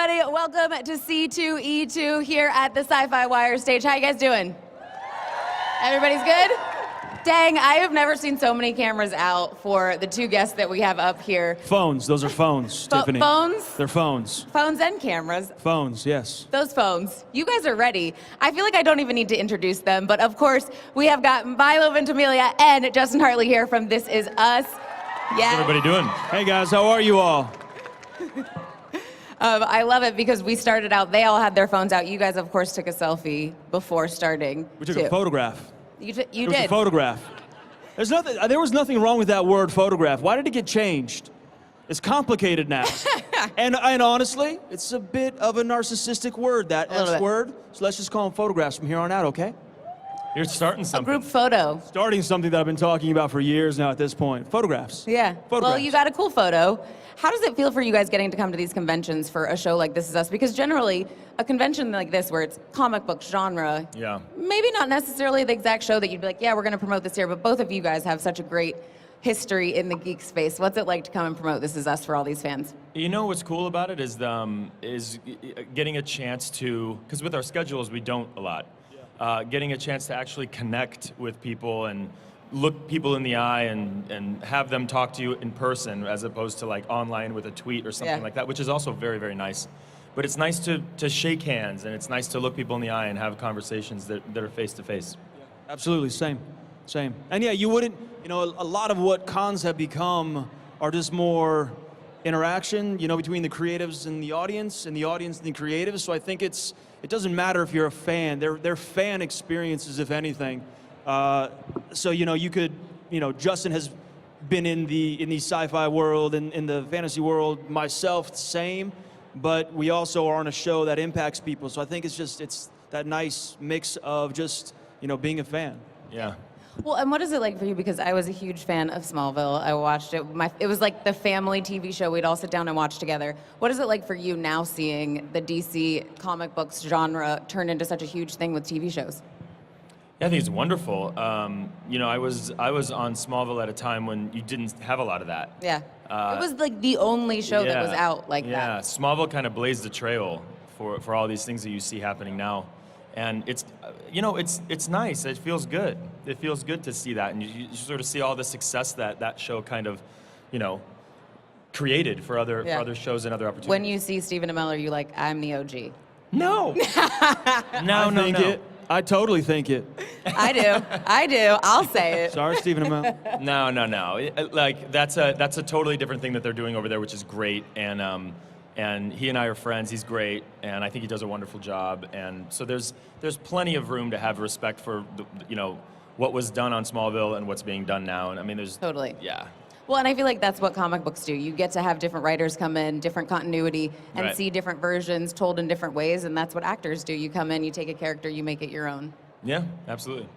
everybody. Welcome to C2E2 here at the SYFY Wire stage. How you guys doing? Everybody's good? Dang, I have never seen so many cameras out for the two guests that we have up here. Phones, those are phones, Tiffany. Phones? They're phones. Phones and cameras. Phones, yes. Those phones. You guys are ready. I feel like I don't even need to introduce them, but of course, we have got Milo Ventimiglia and Justin Hartley here from This Is Us. Yeah. How's everybody doing? Hey guys, how are you all? I love it because we started out, they all had their phones out. You guys, of course, took a selfie before starting. We took a photograph. You It did. was a photograph. There was nothing wrong with that word photograph. Why did it get changed? It's complicated now. and honestly, it's a bit of a narcissistic word, that S word. So let's just call them photographs from here on out, okay? You're starting something. A group photo. Starting something that I've been talking about for years now at this point. Photographs. Yeah. Photographs. Well, you got a cool photo. How does it feel for you guys getting to come to these conventions for a show like This Is Us? Because generally, a convention like this where it's comic book genre, Yeah. maybe not necessarily the exact show that you'd be like, yeah, we're going to promote this here, but both of you guys have such a great history in the geek space. What's it like to come and promote This Is Us for all these fans? You know what's cool about it is getting a chance to, because with our schedules we don't a lot, getting a chance to actually connect with people and look people in the eye and have them talk to you in person as opposed to like online with a tweet or something like that, which is also very, very nice. But it's nice to shake hands, and it's nice to look people in the eye and have conversations that are face to face. Absolutely, same. And yeah, you wouldn't, a lot of what cons have become are just more interaction, between the creatives and the audience and the creatives. So I think it doesn't matter if you're a fan. They're fan experiences, if anything. So you could, Justin has been in the sci-fi world and in the fantasy world, myself, same. But we also are on a show that impacts people. So I think it's that nice mix of just, being a fan. Yeah. Well, and what is it like for you? Because I was a huge fan of Smallville. I watched it. It was like the family TV show we'd all sit down and watch together. What is it like for you now seeing the DC comic books genre turn into such a huge thing with TV shows? Yeah, I think it's wonderful. I was on Smallville at a time when you didn't have a lot of that. Yeah. It was like the only show that was out like that. Yeah, Smallville kind of blazed the trail for all these things that you see happening now. And it's nice. It feels good. It feels good to see that, and you sort of see all the success that show kind of, created for other shows and other opportunities. When you see Stephen Amell, are you like, I'm the OG? No. No. I totally think it. I do. I'll say it. Sorry, Stephen Amell. No. That's a totally different thing that they're doing over there, which is great. And he and I are friends. He's great, and I think he does a wonderful job. And so there's plenty of room to have respect for what was done on Smallville and what's being done now. And I mean, there's totally. Yeah. Well, and I feel like that's what comic books do. You get to have different writers come in, different continuity, and see different versions told in different ways, and that's what actors do. You come in, you take a character, you make it your own. Yeah, absolutely.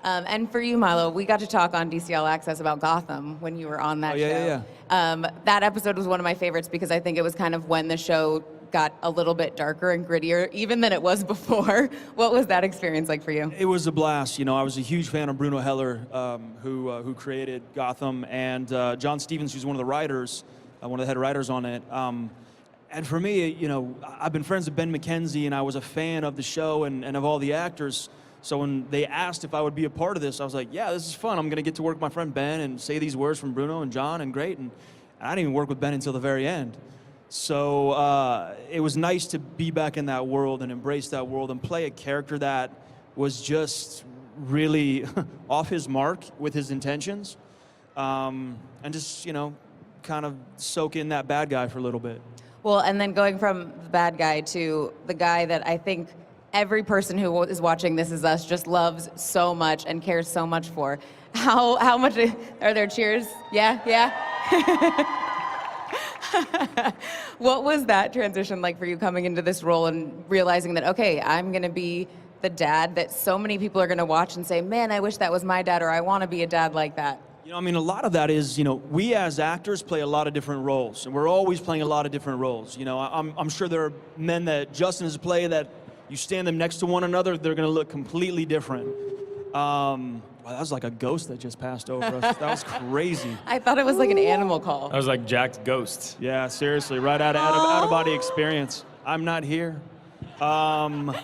And for you, Milo, we got to talk on DC All Access about Gotham when you were on that show. Yeah. That episode was one of my favorites because I think it was kind of when the show got a little bit darker and grittier, even than it was before. What was that experience like for you? It was a blast. I was a huge fan of Bruno Heller, who created Gotham, and John Stevens, who's one of the writers, one of the head writers on it. And for me, I've been friends with Ben McKenzie, and I was a fan of the show and of all the actors. So when they asked if I would be a part of this, I was like, yeah, this is fun. I'm going to get to work with my friend Ben and say these words from Bruno and John, and great. And I didn't even work with Ben until the very end. So it was nice to be back in that world and embrace that world and play a character that was just really off his mark with his intentions. And just, kind of soak in that bad guy for a little bit. Well, and then going from the bad guy to the guy that I think every person who is watching This Is Us just loves so much and cares so much for. How much are there cheers? Yeah. What was that transition like for you coming into this role and realizing that, okay, I'm going to be the dad that so many people are going to watch and say, man, I wish that was my dad, or I want to be a dad like that? A lot of that is, we as actors play a lot of different roles, and we're always playing a lot of different roles. I'm sure there are men that Justin has played that you stand them next to one another, they're going to look completely different. Wow, that was like a ghost that just passed over us. That was crazy. I thought it was like an animal call. I was like Jack's ghost. Yeah, seriously, right out of body experience. I'm not here. No,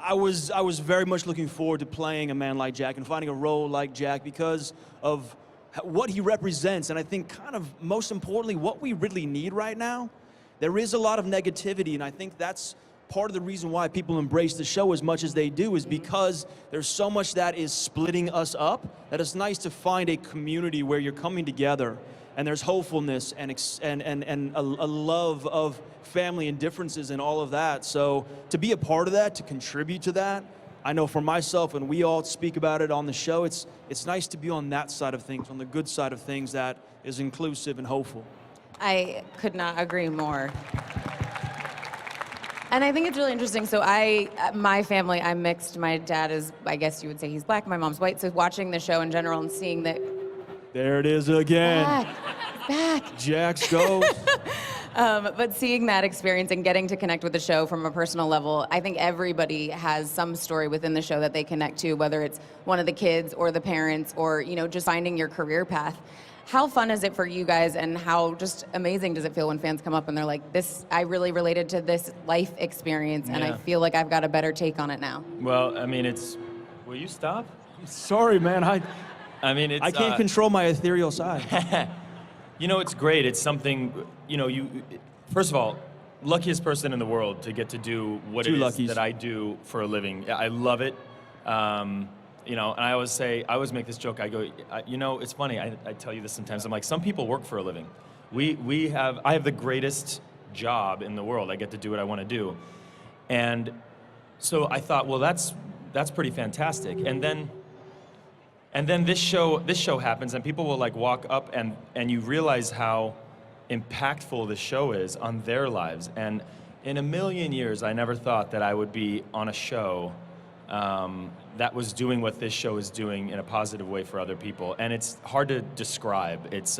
I was very much looking forward to playing a man like Jack and finding a role like Jack because of what he represents, and I think kind of most importantly, what we really need right now. There is a lot of negativity, and I think that's part of the reason why people embrace the show as much as they do is because there's so much that is splitting us up that it's nice to find a community where you're coming together and there's hopefulness and a love of family and differences and all of that. So to be a part of that, to contribute to that, I know for myself, and we all speak about it on the show, it's nice to be on that side of things, on the good side of things that is inclusive and hopeful. I could not agree more. And I think it's really interesting. So my family, I'm mixed. My dad is, I guess you would say he's black, my mom's white. So watching the show in general and seeing that. There it is again. Back. Jack's goes. But seeing that experience and getting to connect with the show from a personal level, I think everybody has some story within the show that they connect to, whether it's one of the kids or the parents or, just finding your career path. How fun is it for you guys, and how just amazing does it feel when fans come up and they're like, I really related to this life experience, and I feel like I've got a better take on it now? Well, I mean, will you stop? Sorry, man. I can't control my ethereal side. It's great. It's something, first of all, luckiest person in the world to get to do what it is that I do for a living. I love it. And I always make this joke. I go, it's funny. I tell you this sometimes. I'm like, some people work for a living. I have the greatest job in the world. I get to do what I want to do. And so I thought, well, that's pretty fantastic. And then this show happens, and people will like walk up, and you realize how impactful the show is on their lives. And in a million years, I never thought that I would be on a show that was doing what this show is doing in a positive way for other people. And it's hard to describe. It's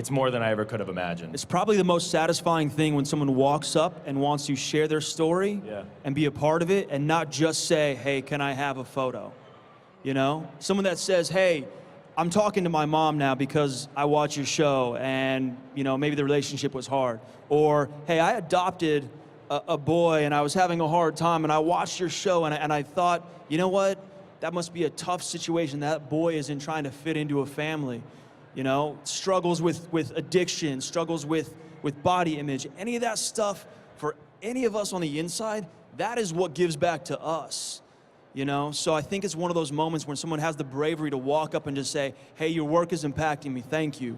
more than I ever could have imagined. It's probably the most satisfying thing when someone walks up and wants to share their story and be a part of it, and not just say, hey, can I have a photo? Someone that says, hey, I'm talking to my mom now because I watch your show and, maybe the relationship was hard. Or, hey, I adopted a boy and I was having a hard time and I watched your show and I thought, you know what? That must be a tough situation that boy is in, trying to fit into a family. Struggles with addiction, struggles with body image, any of that stuff for any of us on the inside, that is what gives back to us. So I think it's one of those moments when someone has the bravery to walk up and just say, hey, your work is impacting me, thank you.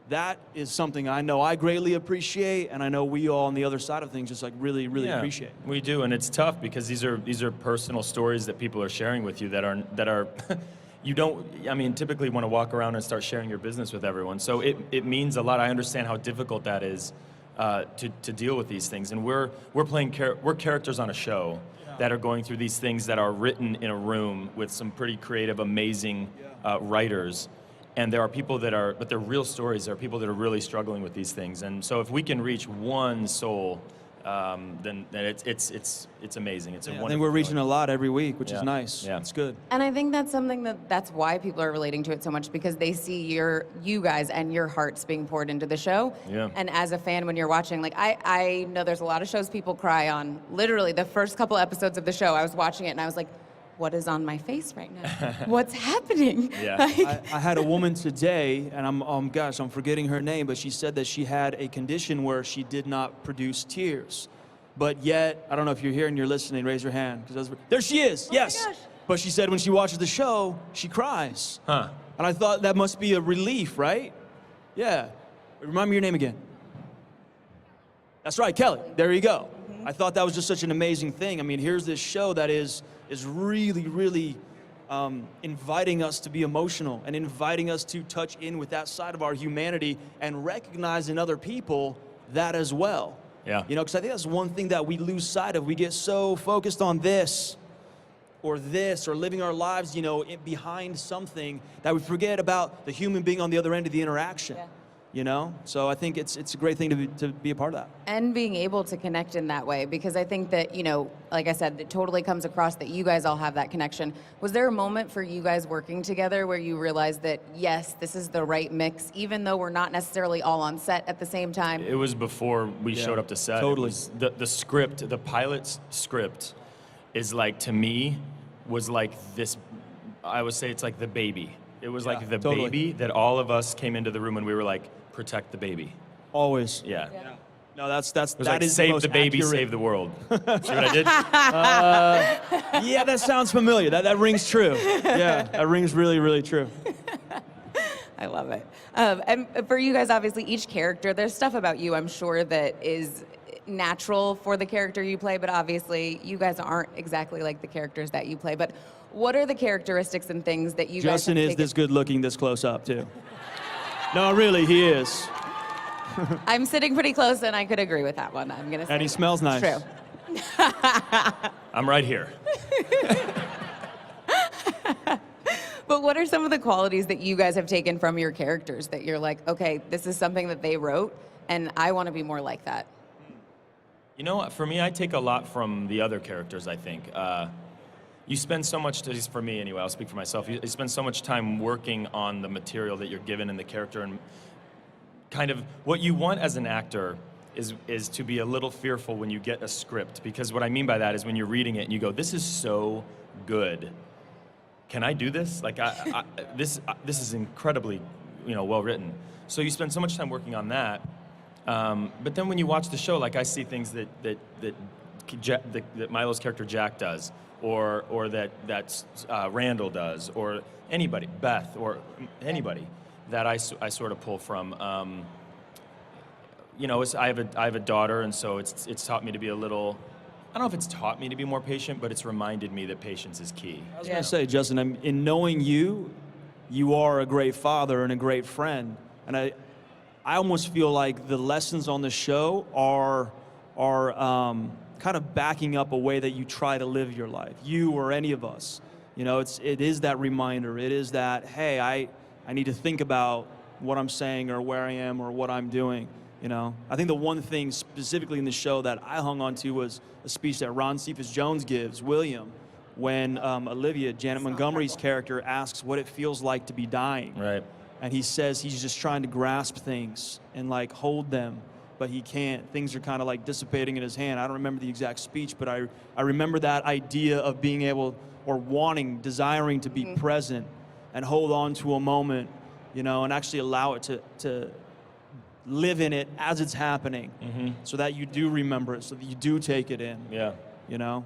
That is something I know I greatly appreciate, and I know we all on the other side of things just like really appreciate. We do, and it's tough because these are personal stories that people are sharing with you that are you don't, typically want to walk around and start sharing your business with everyone. So it means a lot. I understand how difficult that is to deal with these things, and we're characters on a show that are going through these things that are written in a room with some pretty creative, amazing writers. And there are people but they're real stories. There are people that are really struggling with these things. And so if we can reach one soul, then it's amazing. It's a wonderful. I think we're reaching a lot every week, which is nice. Yeah. It's good. And I think that's something that's why people are relating to it so much, because they see you guys and your hearts being poured into the show. Yeah. And as a fan, when you're watching, like I know there's a lot of shows people cry on. Literally, the first couple episodes of the show, I was watching it and I was like, what is on my face right now? What's happening? Yeah. I had a woman today, and I'm forgetting her name, but she said that she had a condition where she did not produce tears. But yet, I don't know if you're here and you're listening, raise your hand. There she is, yes. My gosh. But she said when she watches the show, she cries. Huh. And I thought that must be a relief, right? Yeah. Remind me your name again. That's right, Kelly. There you go. I thought that was just such an amazing thing. Here's this show that is really inviting us to be emotional and inviting us to touch in with that side of our humanity and recognize in other people that as well. Yeah. Because I think that's one thing that we lose sight of. We get so focused on this or living our lives, behind something that we forget about the human being on the other end of the interaction. you know? So I think it's a great thing to be a part of that. And being able to connect in that way, because I think that, you know, like I said, it totally comes across that you guys all have that connection. Was there a moment for you guys working together where you realized that, yes, this is the right mix, even though we're not necessarily all on set at the same time? It was before we showed up to set. Totally. The script, the pilot's script is like, to me, was like this, I would say it's like the baby. It was like the totally. baby that all of us came into the room and we were like, protect the baby. Always. Yeah. No, that It was like, save the baby, save the world. See what I did? Yeah, that sounds familiar. That rings true. Yeah, that rings really, really true. I love it. And for you guys, obviously, each character, there's stuff about you, I'm sure, that is natural for the character you play, but obviously, you guys aren't exactly like the characters that you play. But what are the characteristics and things that you Justin guys have is taken? this good looking this close up, too. No, really, he is. I'm sitting pretty close, and I could agree with that one. I'm going to say And he that. smells nice. True. I'm right here. But what are some of the qualities that you guys have taken from your characters that you're like, okay, this is something that they wrote, and I want to be more like that? You know what? For me, I take a lot from the other characters, I think. You spend so much, at least for me anyway, I'll speak for myself, you spend so much time working on the material that you're given in the character, and kind of what you want as an actor is to be a little fearful when you get a script, because what I mean by that is when you're reading it and you go, this is so good. Can I do this? Like, this is incredibly, you know, well written. So you spend so much time working on that. But then when you watch the show, like I see things that Milo's character Jack does, or that Randall does, or anybody, Beth, or anybody that I sort of pull from. You know, I have a daughter, and so it's taught me to be a little. I don't know if it's taught me to be more patient, but it's reminded me that patience is key. I was going to say, Justin, in knowing you, you are a great father and a great friend, and I almost feel like the lessons on the show are kind of backing up a way that you try to live your life, you or any of us. You know, it is that reminder. It is that, hey, I need to think about what I'm saying or where I am or what I'm doing. You know, I think the one thing specifically in the show that I hung on to was a speech that Ron Cephas Jones gives, William, when Olivia, Janet Montgomery's character, asks what it feels like to be dying. Right. And he says he's just trying to grasp things and like hold them, but he can't. Things are kind of like dissipating in his hand. I don't remember the exact speech, but I remember that idea of being able, or wanting, desiring to be present and hold on to a moment, you know, and actually allow it to live in it as it's happening, so that you do remember it, so that you do take it in. Yeah. You know?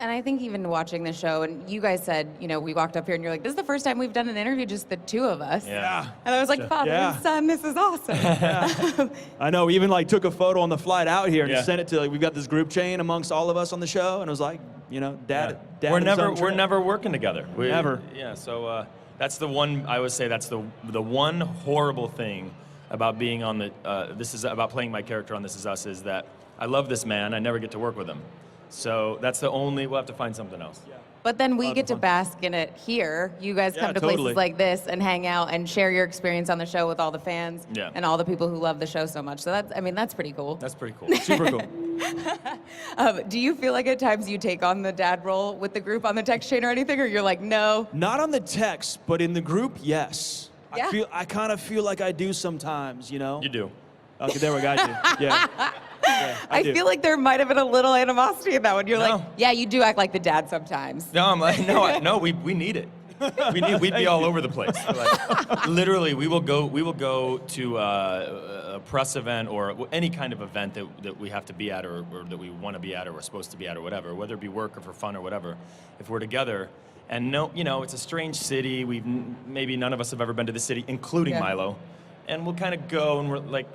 And I think even watching the show, and you guys said, you know, we walked up here and you're like, this is the first time we've done an interview, just the two of us. Yeah. And I was like, Father and Son, this is awesome. I know, we even like took a photo on the flight out here and Yeah. sent it to, like, we've got this group chain amongst all of us on the show, and it was like, you know, dad We're and son never trip. working together. Never. Yeah. So that's the one, I would say that's the one horrible thing about being on the about playing my character on This Is Us, is that I love this man. I never get to work with him. So that's the only. We'll have to find something else. Yeah. But then we Lot get of to fun. bask in it here. You guys Yeah, come to totally. places like this and hang out and share your experience on the show with all the fans Yeah. and all the people who love the show so much. So that's pretty cool. That's pretty cool. Super cool. Do you feel like at times you take on the dad role with the group on the text chain or anything, or you're like, no? Not on the text, but in the group, yes. Yeah. I kind of feel like I do sometimes, you know? You do. Okay, there we go. I do. Yeah. I do. feel like there might have been a little animosity in that one. You're No. like, yeah, you do act like the dad sometimes. No, I'm like, no, we need it. We'd be all over the place. Like, literally, we will go to a press event or any kind of event that we have to be at, or that we want to be at, or we're supposed to be at, or whatever, whether it be work or for fun or whatever. If we're together, and no, you know, it's a strange city. Maybe none of us have ever been to the city, including Yeah. Milo, and we'll kind of go and we're like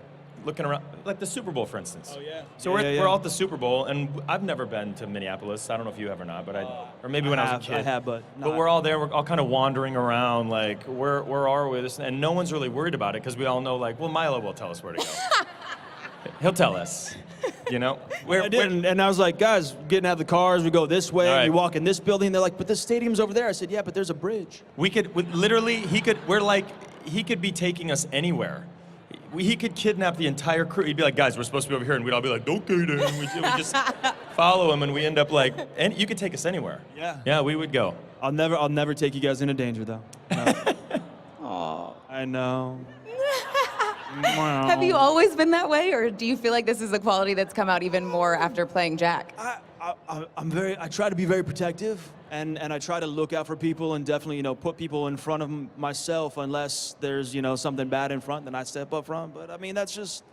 looking around, like the Super Bowl, for instance. Oh, yeah. So Yeah, we're all at the Super Bowl, and I've never been to Minneapolis. I don't know if you have or not, but or maybe when I was a kid. I have, but not. We're all there. We're all kind of wandering around, like where are we? And no one's really worried about it because we all know, like, well, Milo will tell us where to go. He'll tell us. You know. I didn't, and I was like, guys, getting out of the cars, we go this way, All right. we walk in this building. They're like, but the stadium's over there. I said, yeah, but there's a bridge. We could literally. He could be taking us anywhere. he could kidnap the entire crew. He'd be like, guys, we're supposed to be over here, and we'd all be like, okay then. We just follow him, and we end up like, and you could take us anywhere. Yeah. Yeah, we would go. I'll never take you guys into danger though. No. Aw. I know. Have you always been that way, or do you feel like this is a quality that's come out even more after playing Jack? I try to be very protective, and I try to look out for people, and definitely, put people in front of myself unless there's, something bad in front, then I step up front. But I mean, that's just,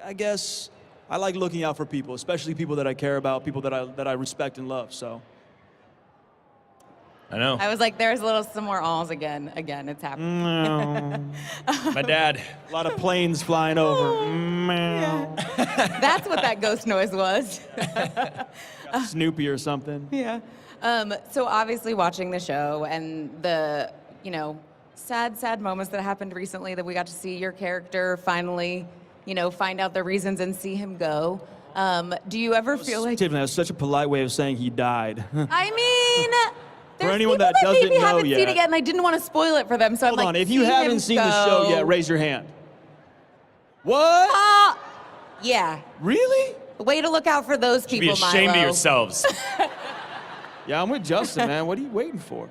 I guess, I like looking out for people, especially people that I care about, people that I respect and love. So. I know. I was like, there's some more alls again. Again, it's happening. My dad. A lot of planes flying over. That's what that ghost noise was. Snoopy or something. Yeah. So obviously watching the show and the, sad moments that happened recently that we got to see your character finally, find out the reasons and see him go. Do you ever feel like... Tiffany, that's such a polite way of saying he died. I mean... For There's anyone people that doesn't maybe know haven't yet. seen it yet, and I didn't want to spoil it for them, so Hold I'm like, on, if you see haven't him seen the show go. yet, raise your hand. What? Yeah. Really? Way to look out for those You should people, be ashamed Milo. of yourselves. Yeah, I'm with Justin, man. What are you waiting for?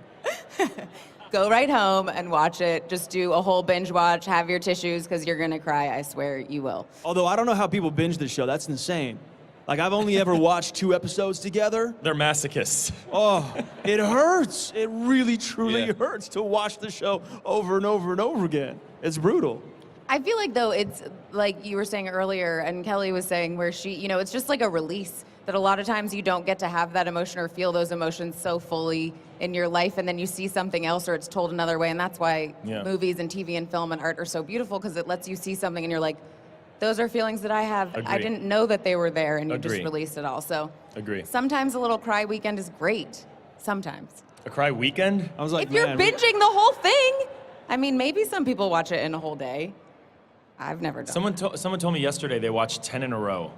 Go right home and watch it. Just do a whole binge watch. Have your tissues, because you're going to cry. I swear you will. Although I don't know how people binge this show. That's insane. Like, I've only ever watched 2 episodes together. They're masochists. Oh, it hurts. It really, truly Yeah. hurts to watch the show over and over and over again. It's brutal. I feel like, though, it's like you were saying earlier, and Kelly was saying, where she, it's just like a release, that a lot of times you don't get to have that emotion or feel those emotions so fully in your life, and then you see something else or it's told another way, and that's why movies and TV and film and art are so beautiful, because it lets you see something and you're like, those are feelings that I have. Agree. I didn't know that they were there, and you Agree. just released it all. So Agree. sometimes a little cry weekend is great. Sometimes. A cry weekend? I was like, If you're man, binging the whole thing, I mean, maybe some people watch it in a whole day. I've never done Someone told me yesterday they watched 10 in a row.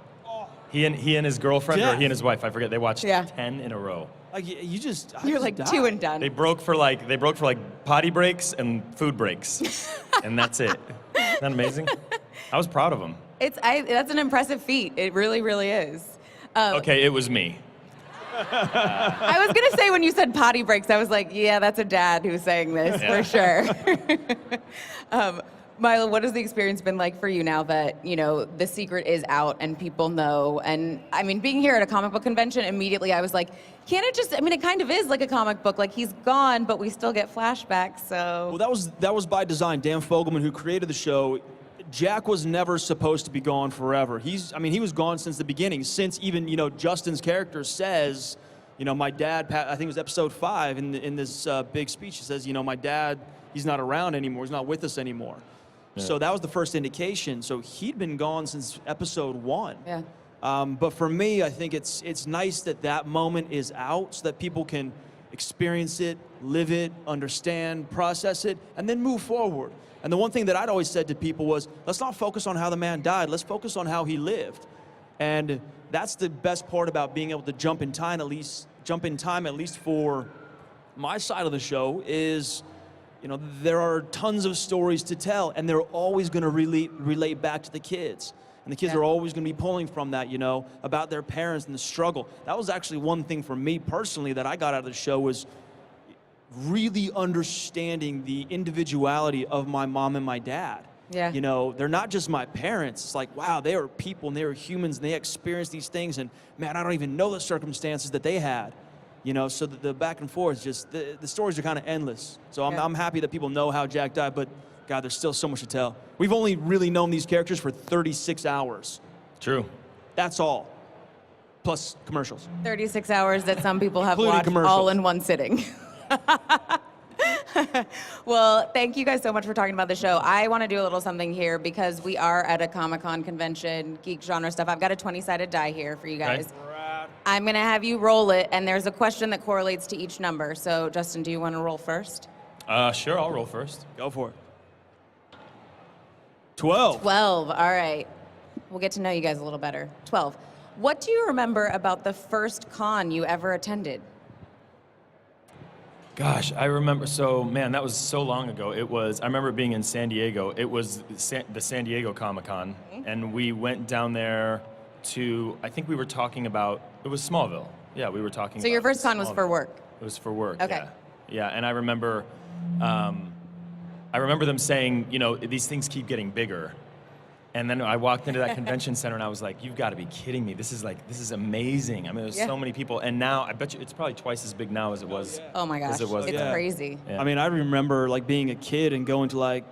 He and his girlfriend, or he and his wife, I forget, they watched 10 in a row. like, you just... I You're just like died. 2 and done. They broke for like potty breaks and food breaks. And that's it. Isn't that amazing? I was proud of them. That's an impressive feat. It really, really is. Okay, it was me. I was gonna say when you said potty breaks, I was like, yeah, that's a dad who's saying this for sure. Milo, what has the experience been like for you now that, the secret is out and people know? And I mean, being here at a comic book convention, immediately I was like, can't it just, it kind of is like a comic book. Like, he's gone, but we still get flashbacks, so. Well, that was by design. Dan Fogelman, who created the show, Jack was never supposed to be gone forever. He was gone since the beginning, since even, Justin's character says, my dad, I think it was episode 5 in this big speech, he says, my dad, he's not around anymore, he's not with us anymore. Yeah. So that was the first indication. So he'd been gone since episode 1. Yeah. But for me, I think it's nice that moment is out so that people can experience it, live it, understand, process it, and then move forward. And the one thing that I'd always said to people was, let's not focus on how the man died, let's focus on how he lived. And that's the best part about being able to jump in time, at least for my side of the show, is, there are tons of stories to tell, and they're always going to relate back to the kids. And the kids are always going to be pulling from that, about their parents and the struggle. That was actually one thing for me personally that I got out of the show, was really understanding the individuality of my mom and my dad. Yeah. They're not just my parents. It's like, wow, they are people and they are humans and they experience these things, and man, I don't even know the circumstances that they had. So the back and forth, just the stories are kind of endless. So I'm happy that people know how Jack died, but God, there's still so much to tell. We've only really known these characters for 36 hours. True. That's all. Plus commercials. 36 hours that some people have Including watched commercials. all in one sitting. Well, thank you guys so much for talking about the show. I want to do a little something here because we are at a Comic-Con convention, geek genre stuff. I've got a 20-sided die here for you guys. Okay. I'm going to have you roll it, and there's a question that correlates to each number. So, Justin, do you want to roll first? Sure, I'll roll first. Go for it. 12. 12, all right. We'll get to know you guys a little better. 12. What do you remember about the first con you ever attended? Gosh, I remember. So, man, that was so long ago. I remember being in San Diego. It was the San Diego Comic-Con, and we went down there I think we were talking about, it was Smallville. Yeah, we were talking So about your first con was Smallville. for work? It was for work, Okay. yeah. Yeah, and I remember them saying, these things keep getting bigger. And then I walked into that convention center and I was like, you've got to be kidding me. This is amazing. I mean, there's so many people. And now, I bet you it's probably twice as big now as it was. Oh my gosh, As it was it's then. crazy. Yeah. I mean, I remember like being a kid and going to like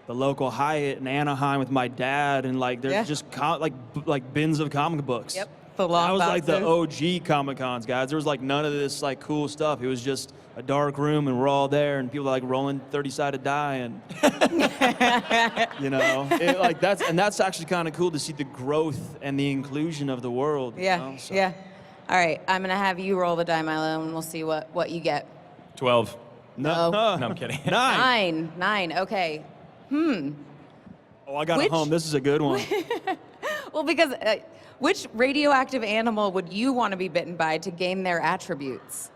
the local Hyatt in Anaheim with my dad, and like there's just like bins of comic books. Yep, the long That was like the boxes. OG Comic Cons, guys. There was like none of this like cool stuff. It was just a dark room, and we're all there, and people like rolling 30-sided die, and that's actually kind of cool to see the growth and the inclusion of the world. Yeah, So. yeah. All right, I'm gonna have you roll the die, Milo, and we'll see what you get. 12. No. No, I'm kidding. 9. 9. Okay. Oh, I got Which- it home. This is a good one. Well, because which radioactive animal would you want to be bitten by to gain their attributes?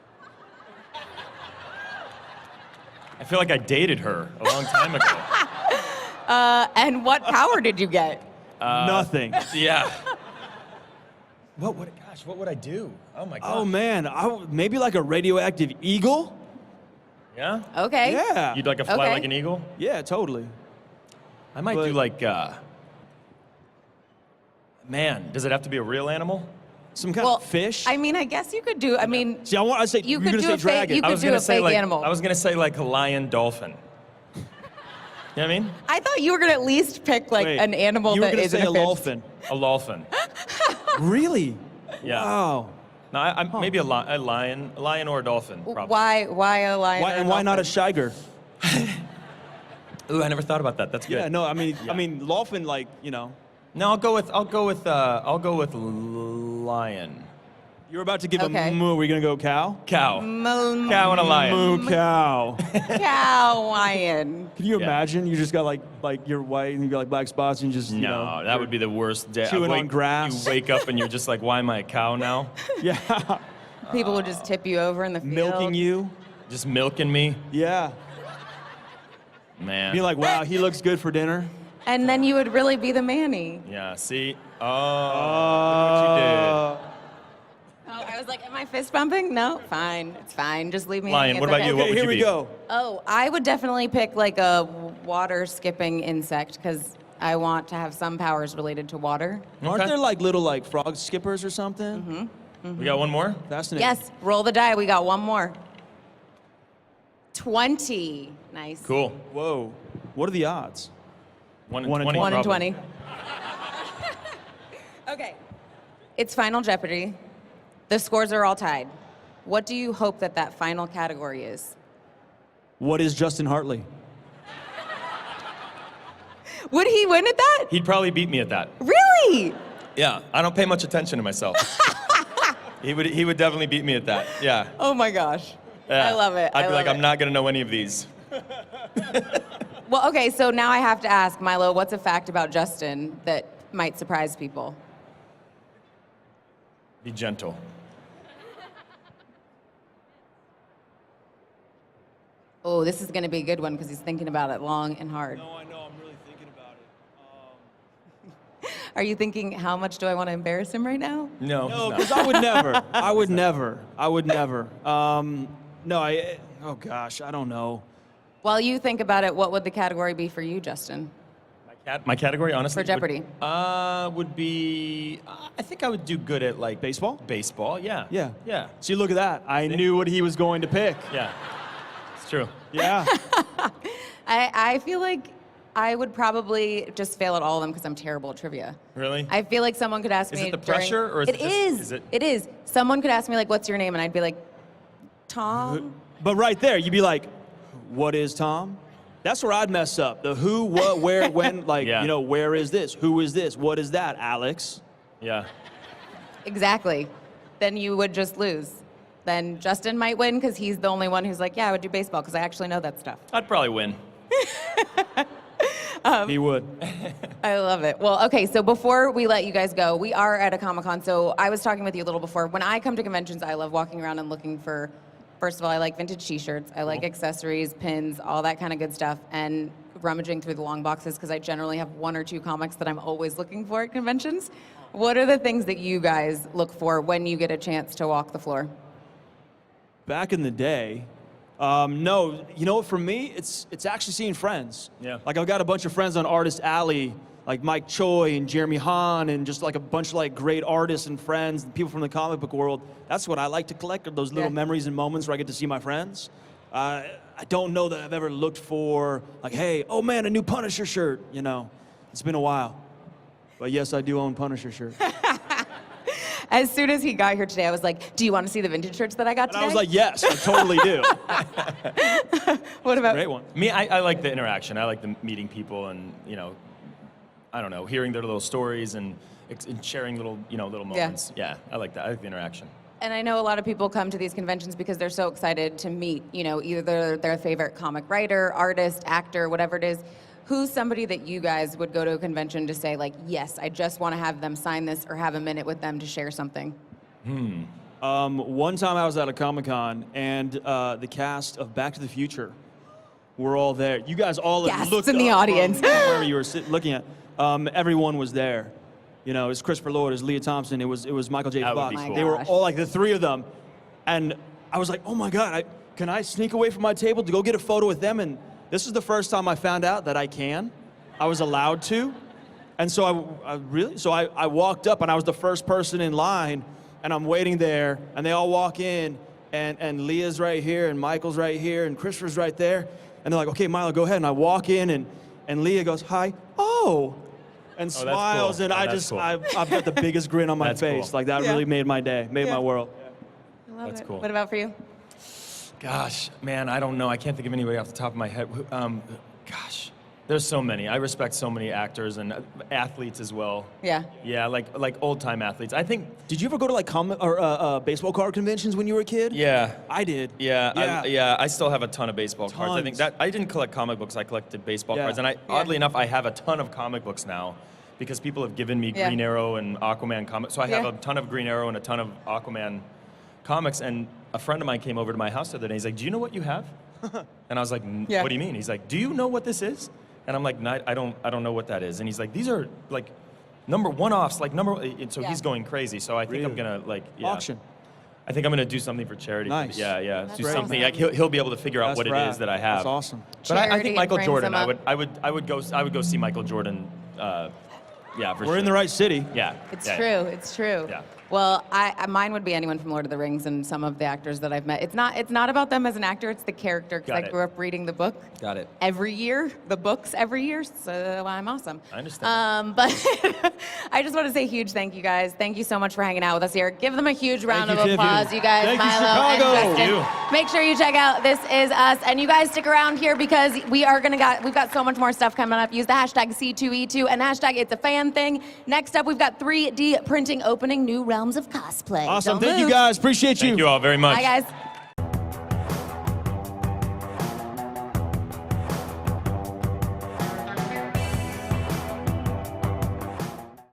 I feel like I dated her a long time ago. And what power did you get? Nothing. Yeah. What would I do? Oh my god. Oh man, maybe like a radioactive eagle. Yeah? Okay. Yeah. You'd like to fly Okay. like an eagle? Yeah, totally. I might do like, man, does it have to be a real animal? Some kind of fish. I mean, I guess you could do. I mean, See, I say you you're could gonna do say a fake. dragon. You could do a fake animal. I was gonna say like a lion dolphin. You know what I mean? I thought you were gonna at least pick like Wait, an animal you were that gonna isn't say a a fish. dolphin. A dolphin. Really? Yeah. Wow. No, maybe a lion or a dolphin, probably. Why a lion? Why, or a and why not a dolphin? shiger? Ooh, I never thought about that. That's good. Yeah, no, I mean, dolphin, like, No, I'll go with lion. you're about to give Okay. a moo. We're gonna go cow. Cow. Moo, Cow and a lion. Moo cow. cow lion. Can you Yeah. imagine? You just got like you're white and you got like black spots and you just No, that would be the worst day. chewing on grass. You wake up and you're just like, why am I a cow now? yeah, People would just tip you over in the field. milking you. Just milking me? Yeah, Man. be like, wow, he looks good for dinner. And then you would really be the Manny. Yeah, see? Oh, look what you Oh, I was like, am I fist bumping? No, fine. It's fine. Just leave me. Lion, hanging. what It's about okay. you? What Okay, would here you we be? go. Oh, I would definitely pick like a water skipping insect because I want to have some powers related to water. Aren't Okay. there like little like frog skippers or something? did. We got one more? Fascinating. Yes, roll the die. We got one more. 20. Nice. Cool. Whoa. What are the odds? 1 in One in 20. 1 in probably. 20. Okay. It's Final Jeopardy. The scores are all tied. What do you hope that final category is? What is Justin Hartley? Would he win at that? He'd probably beat me at that. Really? Yeah, I don't pay much attention to myself. He would definitely beat me at that. Yeah. Oh my gosh. Yeah. I love it. I'd I be like, love I'm it. not gonna know any of these. Well, okay, so now I have to ask, Milo, what's a fact about Justin that might surprise people? Be gentle. Oh, this is going to be a good one because he's thinking about it long and hard. I know. I'm really thinking about it. Are you thinking, how much do I want to embarrass him right now? No. No, no. because I would never. I would never. I would never. No, oh gosh, I don't know. While you think about it, what would the category be for you, Justin? My category, honestly, For Jeopardy. would be. I think I would do good at like Baseball? Baseball, yeah. Yeah. Yeah. See, look at that. I knew what he was going to pick. Yeah. It's true. Yeah. I feel like I would probably just fail at all of them because I'm terrible at trivia. Really? I feel like someone could ask Is me it the during- pressure, or is it just- is. is it- It is. Someone could ask me like, what's your name? And I'd be like, Tom? But right there, you'd be like, what is Tom? That's where I'd mess up. The who, what, where, when, like, Yeah. Where is this? Who is this? What is that, Alex? Yeah. Exactly. Then you would just lose. Then Justin might win because he's the only one who's like, yeah, I would do baseball because I actually know that stuff. I'd probably win. He would. I love it. Well, okay, so before we let you guys go, we are at a Comic-Con. So I was talking with you a little before. When I come to conventions, I love walking around and looking for First of all, I like vintage t-shirts. I like accessories, pins, all that kind of good stuff. And rummaging through the long boxes because I generally have 1 or 2 comics that I'm always looking for at conventions. What are the things that you guys look for when you get a chance to walk the floor? Back in the day, no, you know what, for me, it's actually seeing friends. Yeah. Like I've got a bunch of friends on Artist Alley, like Mike Choi and Jeremy Hahn, and just like a bunch of like great artists and friends and people from the comic book world. That's what I like to collect, are those little memories and moments where I get to see my friends. I don't know that I've ever looked for like, hey, oh man, a new Punisher shirt, you know. It's been a while. But yes, I do own Punisher shirts. As soon as he got here today, I was like, do you want to see the vintage shirts that I got today? And I was like, yes, I totally do. What about Great one. Me, I like the interaction. I like the meeting people and, you know, I don't know, hearing their little stories and sharing little, you know, little moments. Yeah, I like that. I like the interaction. And I know a lot of people come to these conventions because they're so excited to meet, you know, either their favorite comic writer, artist, actor, whatever it is. Who's somebody that you guys would go to a convention to say, like, yes, I just want to have them sign this or have a minute with them to share something? One time I was at a Comic-Con and the cast of Back to the Future were all there. You guys all Gasps looked in the up audience. from wherever you were looking at. Everyone was there. You know, it was Christopher Lloyd, it was Leah Thompson, it was Michael J. That would Fox. be cool. They were all like the 3 of them. And I was like, oh my God, can I sneak away from my table to go get a photo with them? And this is the first time I found out that I can. I was allowed to. And so I walked up and I was the first person in line and I'm waiting there and they all walk in and Leah's right here and Michael's right here and Christopher's right there. And they're like, okay, Milo, go ahead. And I walk in and Leah goes, hi, oh. And smiles, cool. and I've got the biggest grin on my That's face. cool. Like that really made my day, made my world. I love That's it. cool. What about for you? Gosh, man, I don't know. I can't think of anybody off the top of my head. Gosh, there's so many. I respect so many actors and athletes as well. Yeah. Yeah, like old-time athletes. I think. Did you ever go to like baseball card conventions when you were a kid? Yeah. I did. Yeah. I still have a ton of baseball cards. I think Tons. that I didn't collect comic books. I collected baseball Yeah. cards, and oddly enough, I have a ton of comic books now because people have given me Green Arrow and Aquaman comics. So I have a ton of Green Arrow and a ton of Aquaman comics. And a friend of mine came over to my house the other day. He's like, "Do you know what you have?" And I was like, "What do you mean?" He's like, "Do you know what this is?" And I'm like, "No, I don't know what that is." And he's like, "These are like number one-offs, like number." And so he's going crazy. So I think I'm gonna auction. I think I'm gonna do something for charity. Nice. Yeah. That's Do something. awesome. Like he'll be able to figure out That's what it rad. is that I have. That's awesome. But I Charity think Michael brings Jordan. them up. I would go see Michael Jordan. Yeah, for sure. We're in the right city. Yeah. It's yeah. true. It's true. Yeah. Well, mine would be anyone from Lord of the Rings and some of the actors that I've met. It's not about them as an actor. It's the character because Got I it. grew up reading the book. Got it. Every year, the books every year. So I'm awesome. I understand. But I just want to say a huge thank you guys. Thank you so much for hanging out with us here. Give them a huge round Thank of you, Tiffany. applause, you guys. Thank you, Milo Chicago. and Justin. Thank Make sure you check out This Is Us, and you guys stick around here because we've got so much more stuff coming up. Use the hashtag C2E2 and hashtag It's a Fan Thing. Next up, we've got 3D printing opening new realms of cosplay. Awesome. Don't Thank you move. guys. Appreciate you. Thank you all very much. Bye, guys.